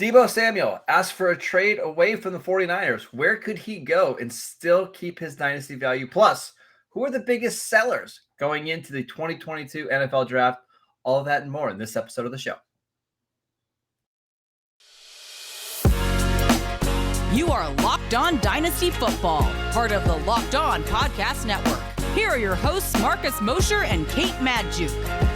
Deebo Samuel asked for a trade away from the 49ers. Where could he go and still keep his dynasty value? Plus, who are the biggest sellers going into the 2022 NFL Draft? All of that and more in this episode of the show. You are Locked On Dynasty Football, part of the Locked On Podcast Network. Here are your hosts, Marcus Mosher and Kate Magdziuk.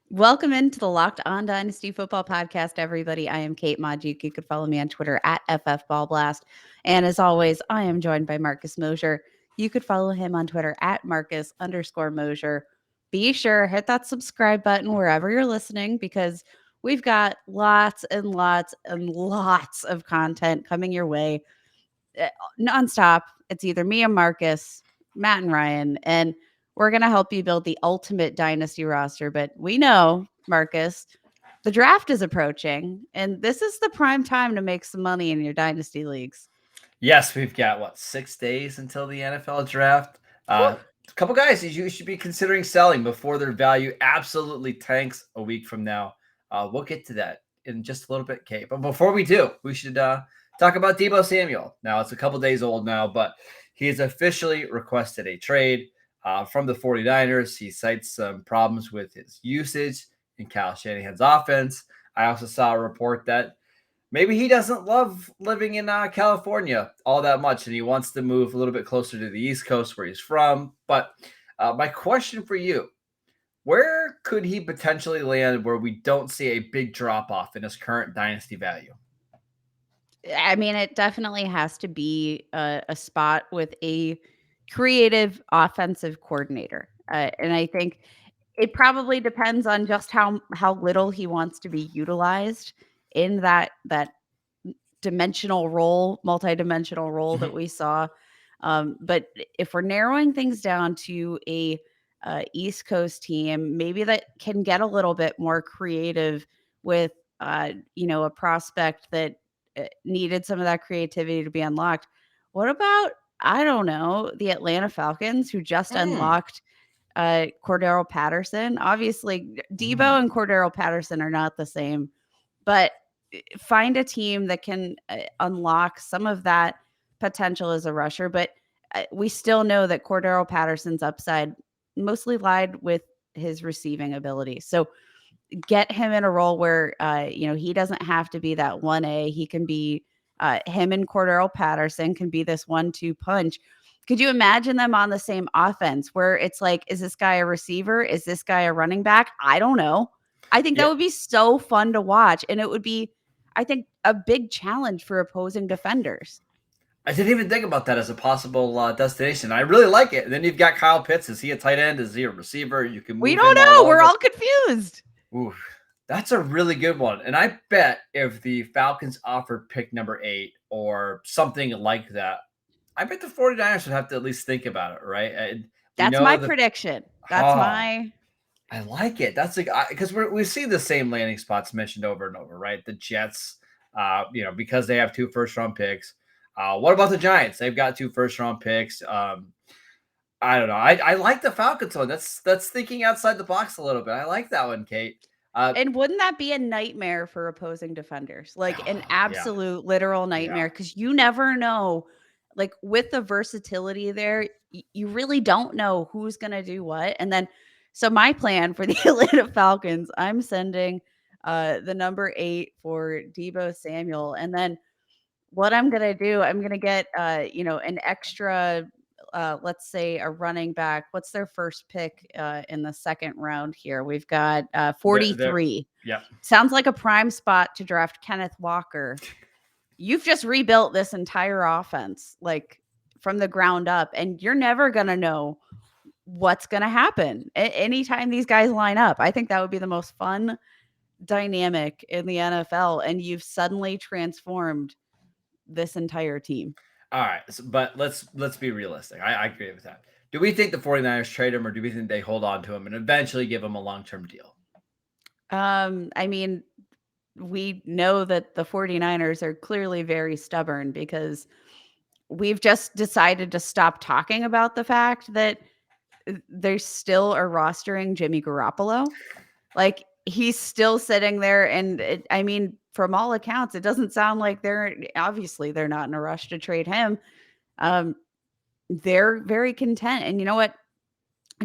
Welcome into the Locked On Dynasty Football Podcast, everybody. I am Kate Magdziuk. You can follow me on Twitter at FFBallBlast. And as always, I am joined by Marcus Mosher. You could follow him on Twitter at Marcus_Mosher. Be sure, hit that subscribe button wherever you're listening because we've got lots and lots and lots of content coming your way nonstop. It's either me and Marcus, Matt and Ryan, and we're going to help you build the ultimate dynasty roster. But we know, Marcus, the draft is approaching, and this is the prime time to make some money in your dynasty leagues. Yes, we've got, 6 days until the NFL Draft? A couple guys you should be considering selling before their value absolutely tanks a week from now. We'll get to that in just a little bit, Kate. But before we do, we should talk about Deebo Samuel. Now, it's a couple days old now, but he has officially requested a trade from the 49ers. He cites some problems with his usage in Kyle Shanahan's offense. I also saw a report that maybe he doesn't love living in California all that much, and he wants to move a little bit closer to the East Coast where he's from. But my question for you, where could he potentially land where we don't see a big drop-off in his current dynasty value? I mean, it definitely has to be a spot with a creative offensive coordinator. And I think it probably depends on just how little he wants to be utilized in that dimensional role, multi-dimensional role that we saw. But if we're narrowing things down to a East Coast team, maybe that can get a little bit more creative with, a prospect that needed some of that creativity to be unlocked. What about, I don't know, the Atlanta Falcons who just unlocked Cordero Patterson? Obviously, Deebo and Cordero Patterson are not the same, but find a team that can unlock some of that potential as a rusher. But we still know that Cordero Patterson's upside mostly lied with his receiving ability. So get him in a role where, he doesn't have to be that 1A. He can be him and Cordero Patterson can be this 1-2 punch. Could you imagine them on the same offense where it's like, is this guy a receiver? Is this guy a running back? I don't know. I think that would be so fun to watch. And it would be, I think, a big challenge for opposing defenders. I didn't even think about that as a possible destination. I really like it. And then you've got Kyle Pitts. Is he a tight end? Is he a receiver? You can move We don't know. We're all confused. Ooh, that's a really good one. And I bet if the Falcons offered pick number 8 or something like that, I bet the 49ers would have to at least think about it, right? That's my prediction. I like it. That's because we see the same landing spots mentioned over and over, right? The Jets, because they have 2 first-round picks. What about the Giants? They've got 2 first-round picks. I don't know. I like the Falcons one. That's thinking outside the box a little bit. I like that one, Kate. And wouldn't that be a nightmare for opposing defenders? Like an absolute literal nightmare, because you never know. Like with the versatility there, you really don't know who's going to do what. And then, so my plan for the Atlanta Falcons, I'm sending the number 8 for Deebo Samuel. And then what I'm going to do, I'm going to get, an extra, let's say a running back. What's their first pick in the second round here? We've got 43. Yeah. Sounds like a prime spot to draft Kenneth Walker. You've just rebuilt this entire offense, like from the ground up, and you're never going to know what's going to happen anytime these guys line up. I think that would be the most fun dynamic in the NFL. And you've suddenly transformed this entire team. All right. But let's be realistic. I agree with that. Do we think the 49ers trade him, or do we think they hold on to him and eventually give him a long-term deal? I mean, we know that the 49ers are clearly very stubborn because we've just decided to stop talking about the fact that they still are rostering Jimmy Garoppolo. Like, he's still sitting there, and I mean, from all accounts, it doesn't sound like they're not in a rush to trade him. They're very content, and you know what?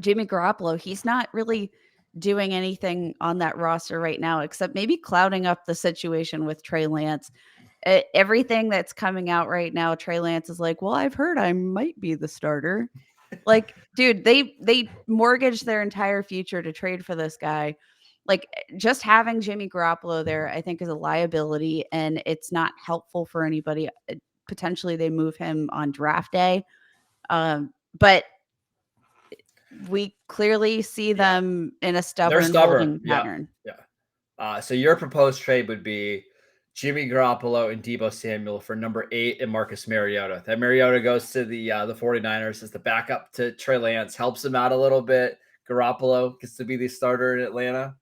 Jimmy Garoppolo, he's not really doing anything on that roster right now except maybe clouding up the situation with Trey Lance. Everything that's coming out right now, Trey Lance is like, "Well, I've heard I might be the starter." Like, dude, they mortgaged their entire future to trade for this guy. Like, just having Jimmy Garoppolo there, I think, is a liability, and it's not helpful for anybody. Potentially, they move him on draft day, but we clearly see them in a They're stubborn stubborn. holding Yeah. pattern. Yeah. So your proposed trade would be Jimmy Garoppolo and Deebo Samuel for number 8 and Marcus Mariota. That Mariota goes to the 49ers as the backup to Trey Lance, helps him out a little bit. Garoppolo gets to be the starter in Atlanta.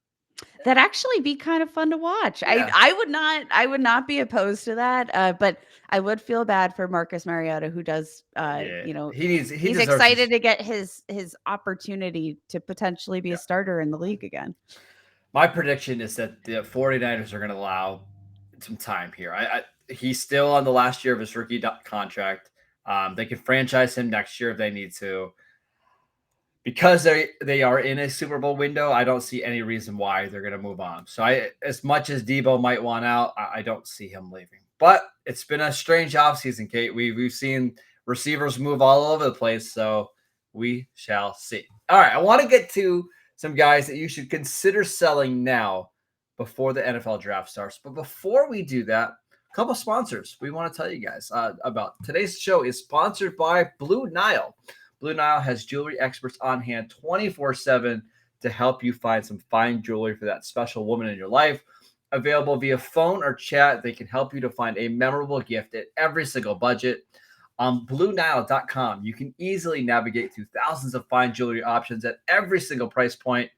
That actually be kind of fun to watch. Yeah. I would not be opposed to that. But I would feel bad for Marcus Mariota, who does he's excited to get his opportunity to potentially be a starter in the league again. My prediction is that the 49ers are going to allow some time here. He's still on the last year of his rookie contract. They can franchise him next year if they need to. Because they are in a Super Bowl window, I don't see any reason why they're going to move on. So as much as Deebo might want out, I don't see him leaving. But it's been a strange offseason, Kate. We've seen receivers move all over the place, so we shall see. All right, I want to get to some guys that you should consider selling now before the NFL draft starts. But before we do that, a couple sponsors we want to tell you guys about. Today's show is sponsored by Blue Nile. Blue Nile has jewelry experts on hand 24/7 to help you find some fine jewelry for that special woman in your life. Available via phone or chat, they can help you to find a memorable gift at every single budget. On BlueNile.com, you can easily navigate through thousands of fine jewelry options at every single price point.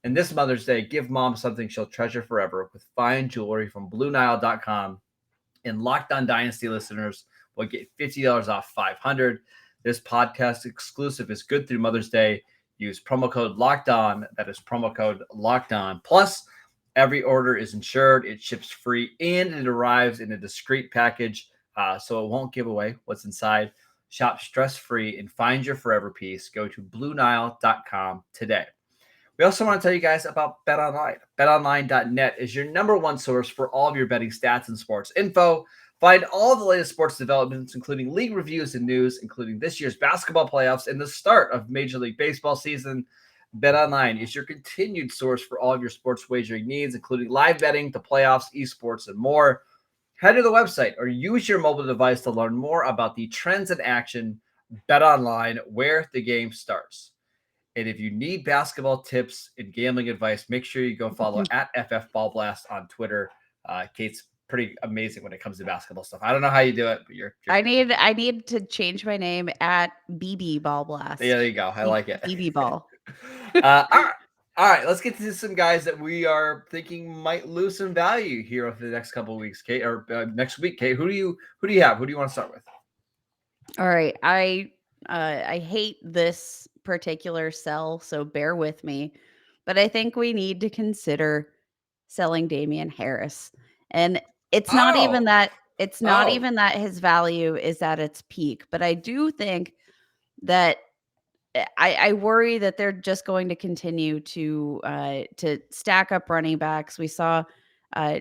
And this Mother's Day, give mom something she'll treasure forever with fine jewelry from BlueNile.com. And Locked On Dynasty listeners will get $50 off $500. This podcast exclusive is good through Mother's Day. Use promo code Locked On. That is promo code Locked On. Plus, every order is insured. It ships free and it arrives in a discreet package, so it won't give away what's inside. Shop stress-free and find your forever piece. Go to BlueNile.com today. We also want to tell you guys about BetOnline. BetOnline.net is your number one source for all of your betting stats and sports info. Find all the latest sports developments, including league reviews and news, including this year's basketball playoffs and the start of Major League Baseball season. BetOnline is your continued source for all of your sports wagering needs, including live betting, the playoffs, esports, and more. Head to the website or use your mobile device to learn more about the trends in action. BetOnline, where the game starts. And if you need basketball tips and gambling advice, make sure you go follow at FFBallBlast on Twitter. Kate's pretty amazing when it comes to basketball stuff. I don't know how you do it, but you're I need to change my name at BB Ball Blast. Yeah, there you go. I like it. BB Ball. All right, let's get to some guys that we are thinking might lose some value here over the next couple of weeks, Kate, or next week, Kate. Who do you have? Who do you want to start with? All right, I hate this particular sell, so bear with me, but I think we need to consider selling Damian Harris, and it's not even that his value is at its peak, but I do think that I worry that they're just going to continue to stack up running backs. We saw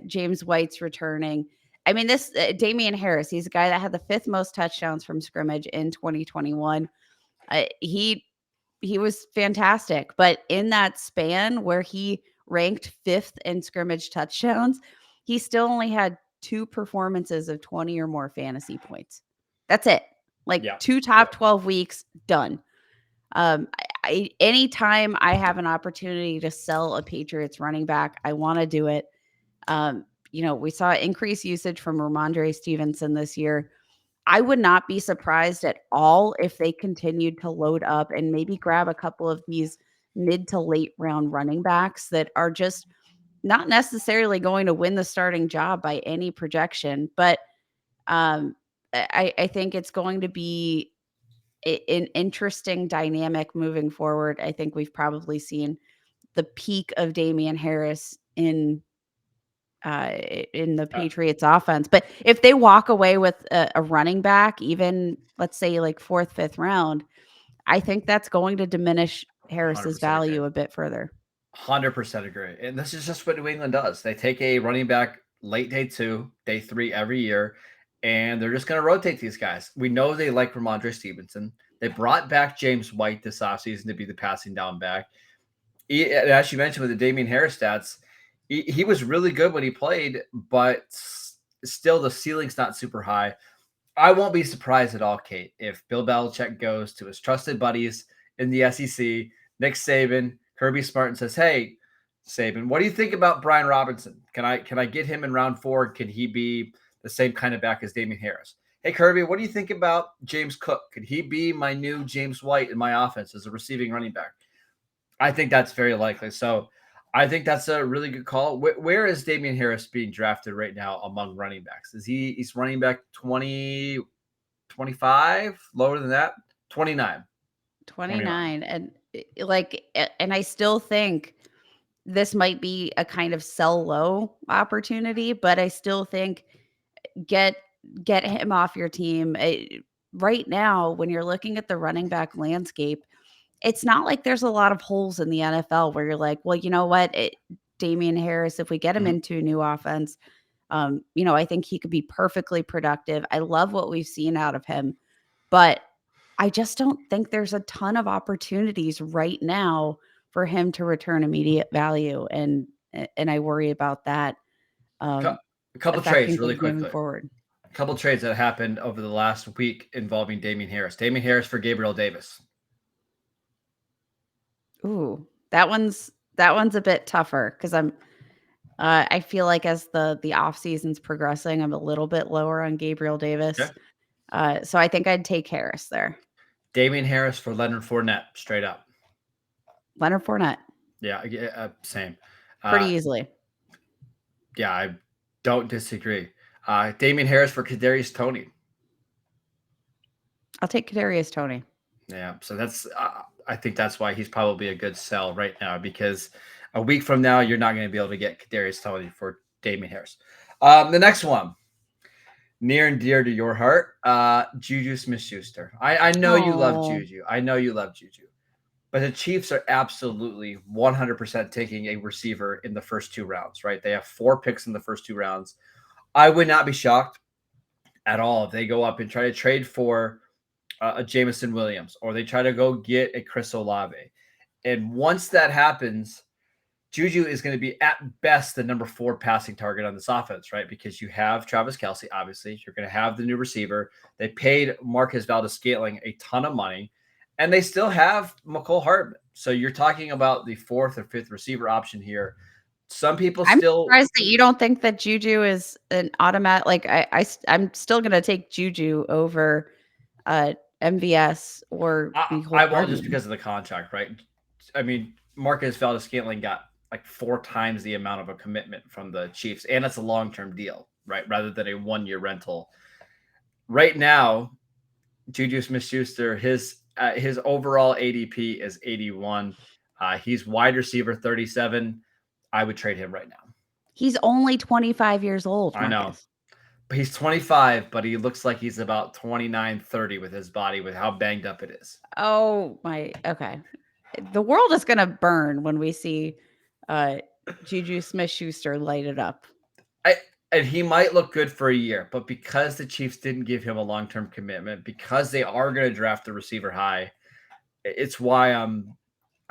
James White's returning. I mean, this Damian Harris, he's a guy that had the 5th most touchdowns from scrimmage in 2021. He was fantastic, but in that span where he ranked 5th in scrimmage touchdowns, he still only had 2 performances of 20 or more fantasy points. That's it. Like 2 top 12 weeks, done. Anytime I have an opportunity to sell a Patriots running back, I want to do it. We saw increased usage from Ramondre Stevenson this year. I would not be surprised at all if they continued to load up and maybe grab a couple of these mid to late round running backs that are just not necessarily going to win the starting job by any projection. But I think it's going to be an interesting dynamic moving forward. I think we've probably seen the peak of Damian Harris in the Patriots offense. But if they walk away with a running back, even let's say like 4th, 5th round, I think that's going to diminish Harris's 100% value agree. a bit further. 100% agree. And this is just what New England does. They take a running back late day 2, day 3 every year, and they're just going to rotate these guys. We know they like Ramondre Stevenson. They brought back James White this offseason to be the passing down back. As you mentioned with the Damian Harris stats, he was really good when he played, but still the ceiling's not super high. I won't be surprised at all, Kate, if Bill Belichick goes to his trusted buddies in the SEC, Nick Saban, Kirby Smart, and says, "Hey, Saban, what do you think about Brian Robinson? Can I get him in round 4? Can he be the same kind of back as Damian Harris? Hey, Kirby, what do you think about James Cook? Could he be my new James White in my offense as a receiving running back?" I think that's very likely. So I think that's a really good call. Where is Damian Harris being drafted right now among running backs? He's running back 20, 25, lower than that? 29. 29. And I still think this might be a kind of sell low opportunity, but I still think get him off your team. Right now, when you're looking at the running back landscape, it's not like there's a lot of holes in the NFL where you're like, well, you know what, Damian Harris, if we get him into a new offense, I think he could be perfectly productive. I love what we've seen out of him, but I just don't think there's a ton of opportunities right now for him to return immediate value, and I worry about that A couple affecting trades really things moving quickly. forward. A couple trades that happened over the last week involving Damian Harris. Damian Harris for Gabriel Davis. Ooh, that one's a bit tougher because I feel like as the off season's progressing, I'm a little bit lower on Gabriel Davis. Okay. So I think I'd take Harris there. Damian Harris for Leonard Fournette, straight up. Leonard Fournette. Yeah, same. Pretty easily. Yeah, I don't disagree. Damian Harris for Kadarius Toney. I'll take Kadarius Toney. Yeah, so that's I think that's why he's probably a good sell right now, because a week from now you're not going to be able to get Kadarius Toney for Damian Harris. The next one, near and dear to your heart, Juju Smith-Schuster. I know you love Juju. I know you love Juju. But the Chiefs are absolutely 100% taking a receiver in the first 2 rounds, right? They have 4 picks in the first 2 rounds. I would not be shocked at all if they go up and try to trade for a Jameson Williams, or they try to go get a Chris Olave. And once that happens, Juju is going to be at best the number 4 passing target on this offense, right? Because you have Travis Kelce, obviously. You're going to have the new receiver. They paid Marquez Valdes-Scantling a ton of money, and they still have McCole Hardman. So you're talking about the 4th or 5th receiver option here. Some people I'm still surprised that you don't think that Juju is an automatic. Like I'm still going to take Juju over MVS or I won't, just because of the contract, right? I mean, Marquez Valdes-Scantling got like 4 times the amount of a commitment from the Chiefs, and it's a long-term deal, right? Rather than a 1-year rental. Right now, Juju Smith-Schuster, his overall ADP is 81. He's wide receiver 37. I would trade him right now. He's only 25 years old. Marcus. I know. But he's 25, but he looks like he's about 29, 30 with his body, with how banged up it is. Oh my, okay. The world is going to burn when we see Juju Smith-Schuster light it up. And he might look good for a year, but because the Chiefs didn't give him a long-term commitment, because they are going to draft the receiver high, it's why I'm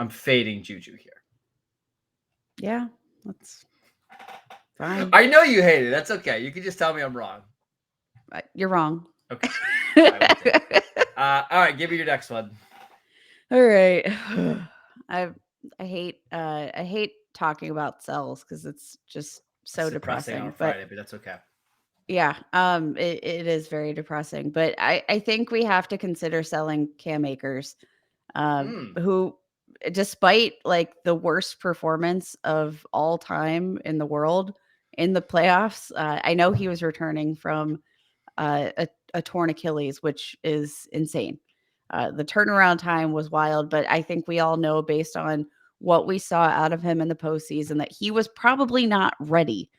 fading Juju here. Yeah, that's fine. I know you hate it. That's okay. You can just tell me I'm wrong. You're wrong. Okay. All right, give me your next one. All right. I hate talking about sells because it's just so depressing on Friday, but that's okay. Yeah, it is very depressing. But I think we have to consider selling Cam Akers, who, despite like the worst performance of all time in the world in the playoffs, I know he was returning from a torn Achilles, which is insane. The turnaround time was wild, but I think we all know, based on what we saw out of him in the postseason, that he was probably not ready.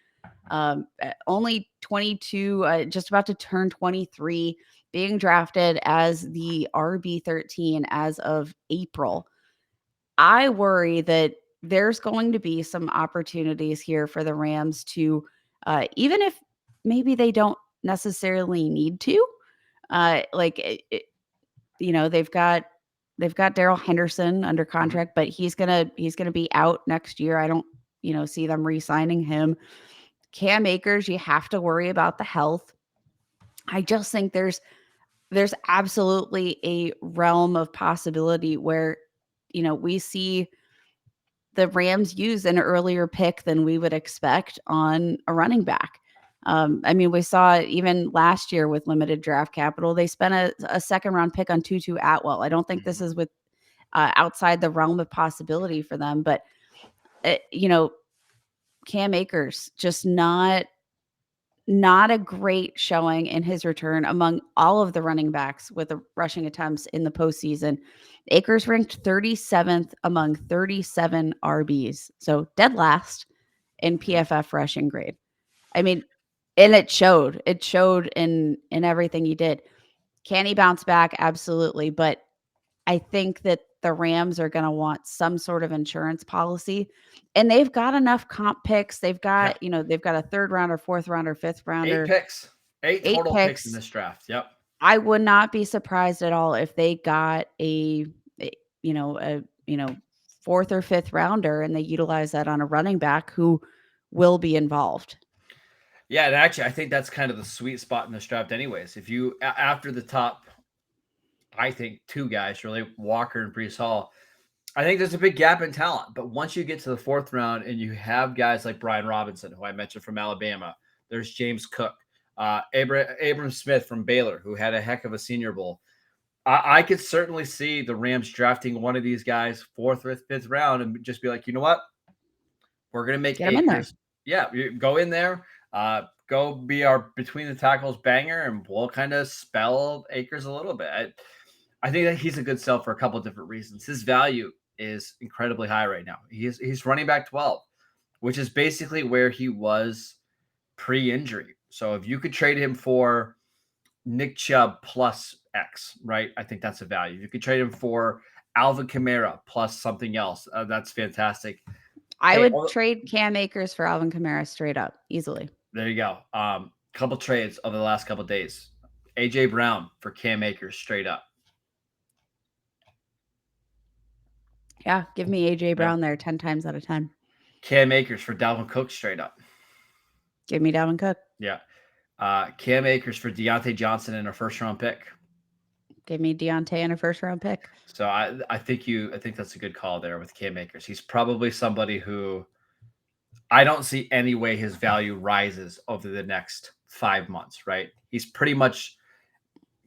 Only 22, just about to turn 23, being drafted as the RB13 as of April. I worry that there's going to be some opportunities here for the Rams to, even if maybe they don't necessarily need to, they've got Darrell Henderson under contract, but he's gonna be out next year. I don't, see them re-signing him. Cam Akers, you have to worry about the health. I just think there's absolutely a realm of possibility where, we see the Rams use an earlier pick than we would expect on a running back. We saw even last year with limited draft capital, they spent a second round pick on Tutu Atwell. I don't think this is with outside the realm of possibility for them, but Cam Akers just not a great showing in his return among all of the running backs with the rushing attempts in the postseason. Akers ranked 37th among 37 RBs, so dead last in PFF rushing grade. And it showed. It showed in everything he did. Can he bounce back? Absolutely. But I think that the Rams are going to want some sort of insurance policy, and they've got enough comp picks. They've got, they've got a third rounder, fourth rounder, fifth rounder, 8 picks, 8 total picks in this draft. Yep. I would not be surprised at all if they got a fourth or fifth rounder and they utilize that on a running back who will be involved. Yeah, and actually, I think that's kind of the sweet spot in this draft anyways. If you, after the top, I think 2 guys, really, Walker and Breece Hall, I think there's a big gap in talent. But once you get to the 4th round and you have guys like Brian Robinson, who I mentioned from Alabama, there's James Cook, Abram Smith from Baylor, who had a heck of a Senior Bowl. I could certainly see the Rams drafting one of these guys 4th or 5th round and just be like, you know what? We're going to make Akers. Yeah, go in there. Go be our between the tackles banger, and we'll kind of spell Akers a little bit. I think that he's a good sell for a couple of different reasons. His value is incredibly high right now. He's running back 12, which is basically where he was pre-injury. So if you could trade him for Nick Chubb plus X, right? I think that's a value. You could trade him for Alvin Kamara plus something else. That's fantastic. I would trade Cam Akers for Alvin Kamara straight up, easily. There you go. Couple trades over the last couple of days. AJ Brown for Cam Akers straight up. Yeah, give me AJ Brown there 10 times out of 10. Cam Akers for Dalvin Cook straight up. Give me Dalvin Cook. Yeah. Cam Akers for Deontay Johnson and a 1st round pick. Give me Deontay and a 1st round pick. So I think that's a good call there with Cam Akers. He's probably somebody who I don't see any way his value rises over the next 5 months, right? He's pretty much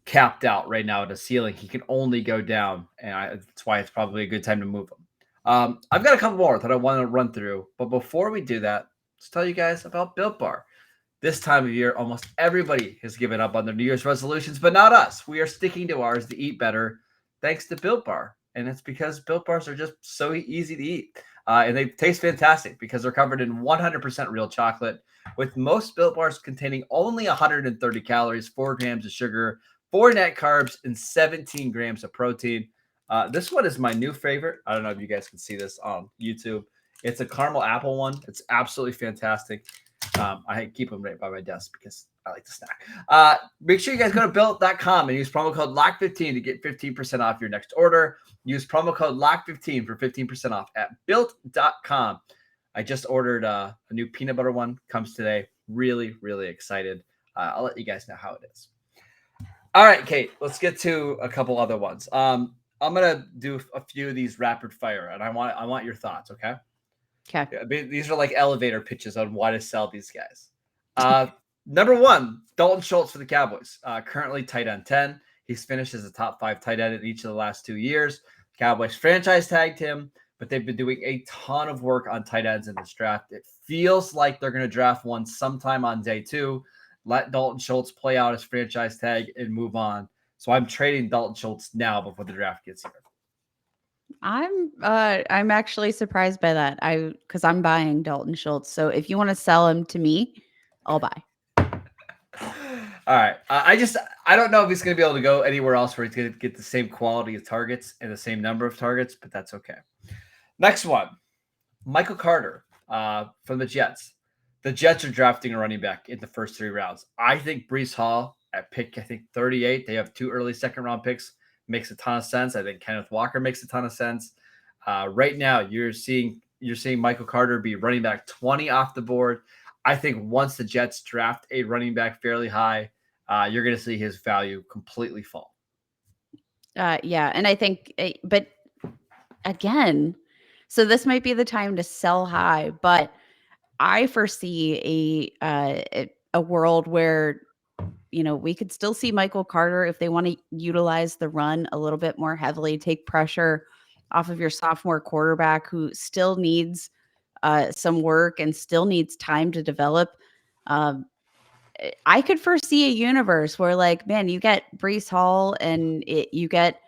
capped out right now at a ceiling. He can only go down, and that's why it's probably a good time to move him. I've got a couple more that I want to run through, but before we do that, let's tell you guys about Built Bar. This time of year, almost everybody has given up on their New Year's resolutions, but not us. We are sticking to ours to eat better thanks to Built Bar, and it's because Built Bars are just so easy to eat. And they taste fantastic because they're covered in 100% real chocolate, with most Built Bars containing only 130 calories, 4 grams of sugar, 4 net carbs, and 17 grams of protein. This one is my new favorite. I don't know if you guys can see this on YouTube. It's a caramel apple one. It's absolutely fantastic. I keep them right by my desk because I like to snack. Make sure you guys go to built.com and use promo code LOCK15 to get 15% off your next order. Use promo code LOCK15 for 15% off at built.com. I just ordered a new peanut butter one. Comes today. Really, really excited. I'll let you guys know how it is. All right, Kate, let's get to a couple other ones. I'm going to do a few of these rapid fire, and I want your thoughts, okay? Okay. These are like elevator pitches on why to sell these guys. Number 1, Dalton Schultz for the Cowboys. Currently tight end 10. He's finished as a top 5 tight end in each of the last 2 years. Cowboys franchise tagged him, but they've been doing a ton of work on tight ends in this draft. It feels like they're going to draft one sometime on day 2. Let Dalton Schultz play out his franchise tag and move on. So I'm trading Dalton Schultz now before the draft gets here. I'm actually surprised by that. Because I'm buying Dalton Schultz. So if you want to sell him to me, I'll buy. All right. I don't know if he's going to be able to go anywhere else where he's going to get the same quality of targets and the same number of targets, but that's okay. Next one, Michael Carter from the Jets. The Jets are drafting a running back in the first 3 rounds. I think Breece Hall at pick, 38. They have 2 early second-round picks. Makes a ton of sense. I think Kenneth Walker makes a ton of sense. Right now, you're seeing Michael Carter be running back 20 off the board. I think once the Jets draft a running back fairly high, you're going to see his value completely fall. Yeah, and I think, but again, so this might be the time to sell high, but I foresee a world where we could still see Michael Carter if they want to utilize the run a little bit more heavily, take pressure off of your sophomore quarterback who still needs some work and still needs time to develop. I could foresee a universe where, like, man, you get Breece Hall and you get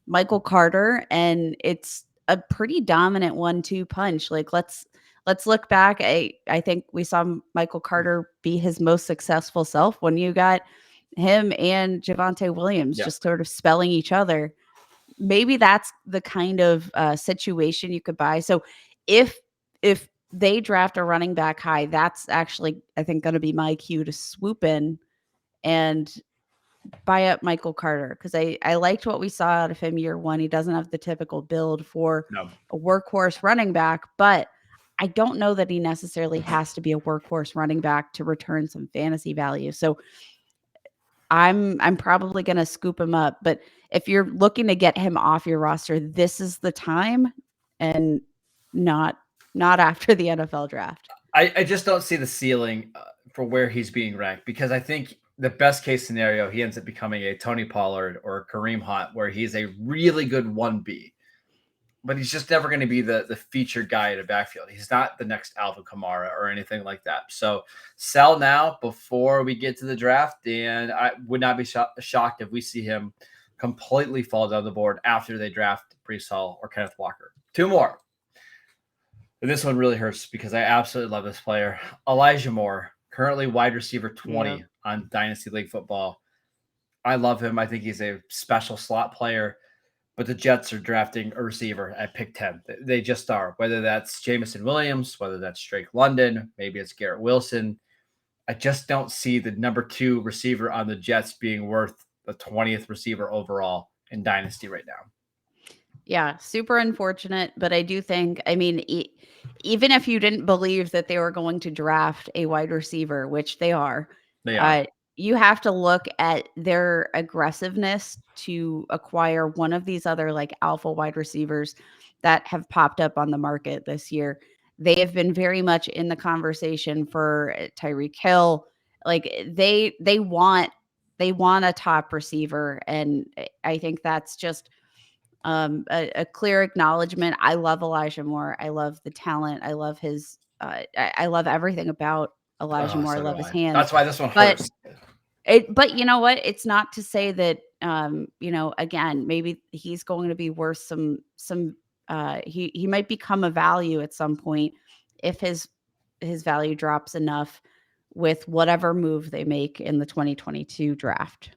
Michael Carter, and it's a pretty dominant 1-2 punch. Like, let's look back. I think we saw Michael Carter be his most successful self when you got him and Javonte Williams just sort of spelling each other. Maybe that's the kind of situation you could buy. So if they draft a running back high, that's actually, I think, going to be my cue to swoop in and buy up Michael Carter, because I liked what we saw out of him year 1. He doesn't have the typical build for a workhorse running back, but I don't know that he necessarily has to be a workhorse running back to return some fantasy value. So I'm probably going to scoop him up. But if you're looking to get him off your roster, this is the time, and not after the NFL draft. I just don't see the ceiling for where he's being ranked, because I think the best case scenario, he ends up becoming a Tony Pollard or a Kareem Hunt, where he's a really good 1B, but he's just never going to be the featured guy in a backfield. He's not the next Alvin Kamara or anything like that. So sell now before we get to the draft, and I would not be shocked if we see him completely fall down the board after they draft Breece Hall or Kenneth Walker. 2 more. And this one really hurts because I absolutely love this player. Elijah Moore, currently wide receiver 20 on Dynasty League Football. I love him. I think he's a special slot player, but the Jets are drafting a receiver at pick 10. They just are, whether that's Jamison Williams, whether that's Drake London, maybe it's Garrett Wilson. I just don't see the number 2 receiver on the Jets being worth the 20th receiver overall in Dynasty right now. Yeah, super unfortunate, but I do think, I mean, even if you didn't believe that they were going to draft a wide receiver, which they are, you have to look at their aggressiveness to acquire one of these other, like, alpha wide receivers that have popped up on the market this year. They have been very much in the conversation for Tyreek Hill. Like, they want a top receiver, and I think that's just a clear acknowledgement. I love Elijah Moore. I love the talent. I love his. I love everything about Elijah Moore. I love his hands. That's why this one hurts. But you know what? It's not to say that again, maybe he's going to be worth some. He might become a value at some point if his value drops enough with whatever move they make in the 2022 draft.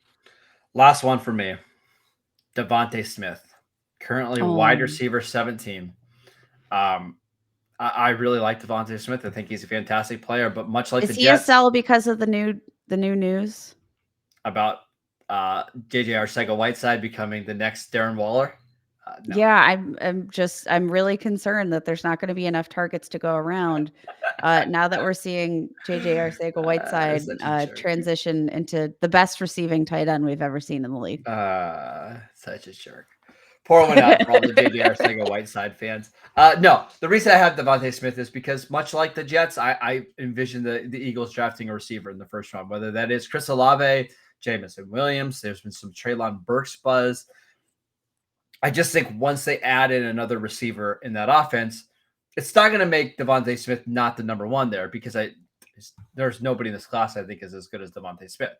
Last one for me, Devonte Smith. Currently wide receiver 17. I really like Devonte Smith. I think he's a fantastic player, but much like the Jets. Is he a sell because of the new news about JJ Arcega-Whiteside becoming the next Darren Waller? No. Yeah, I'm really concerned that there's not going to be enough targets to go around. Now that we're seeing JJ Arcega-Whiteside transition into the best receiving tight end we've ever seen in the league. Such a jerk. Pour one out for all the JJ Arcega-Whiteside fans. No, the reason I have Devonte Smith is because, much like the Jets, I envision the Eagles drafting a receiver in the first round, whether that is Chris Olave, Jamison Williams. There's been some Treylon Burks buzz. I just think once they add in another receiver in that offense, it's not going to make Devonte Smith not the number 1 there, because there's nobody in this class I think is as good as Devonte Smith.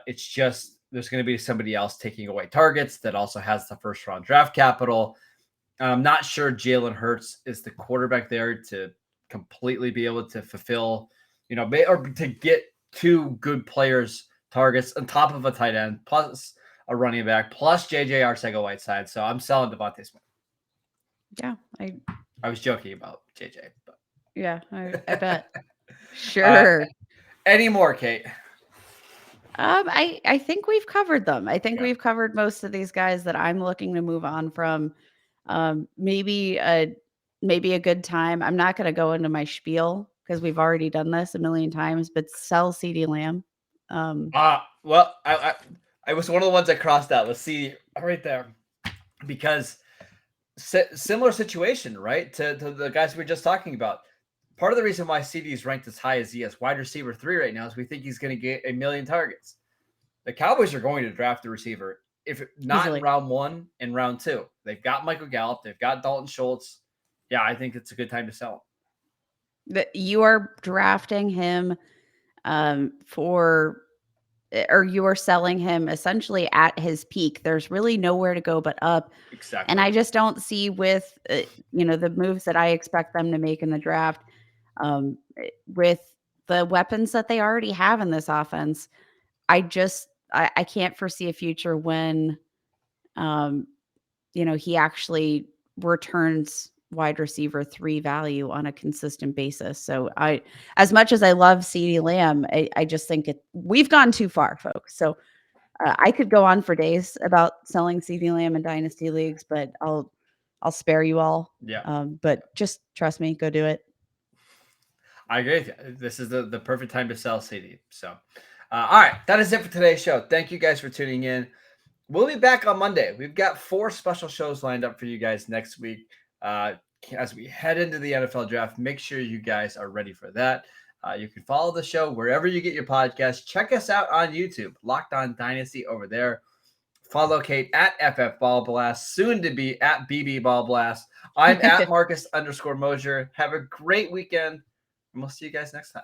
It's just there's going to be somebody else taking away targets that also has the first round draft capital. I'm not sure Jalen Hurts is the quarterback there to completely be able to fulfill, or to get two good players targets on top of a tight end, plus a running back, plus JJ Arcega-Whiteside. So I'm selling Devonte Smith. Yeah, I was joking about JJ, but yeah, I bet. Sure. Any more, Kate? I think we've covered them. I think Okay. we've covered most of these guys that I'm looking to move on from. Maybe a good time. I'm not going to go into my spiel because we've already done this a million times. But sell CD Lamb. Well, I was one of the ones that crossed out. Let's see right there, because similar situation, right, to the guys we were just talking about. Part of the reason why CD is ranked as high as he is wide receiver 3 right now is we think he's going to get 1 million targets. The Cowboys are going to draft a receiver, if not Easily. in round 1 and round 2. They've got Michael Gallup. They've got Dalton Schultz. Yeah, I think it's a good time to sell him. You are drafting him or you are selling him essentially at his peak. There's really nowhere to go but up. Exactly. And I just don't see with, the moves that I expect them to make in the draft, with the weapons that they already have in this offense. I can't foresee a future when, he actually returns wide receiver 3 value on a consistent basis. So as much as I love CeeDee Lamb, I just think we've gone too far, folks. So I could go on for days about selling CeeDee Lamb in dynasty leagues, but I'll spare you all. Yeah. But just trust me, go do it. I agree with you. This is the perfect time to sell CD. So, all right, that is it for today's show. Thank you guys for tuning in. We'll be back on Monday. We've got 4 special shows lined up for you guys next week. As we head into the NFL draft, make sure you guys are ready for that. You can follow the show wherever you get your podcast. Check us out on YouTube, Locked On Dynasty over there. Follow Kate at FF Ball Blast, soon to be at BB Ball Blast. I'm at Marcus _Mosher. Have a great weekend, and we'll see you guys next time.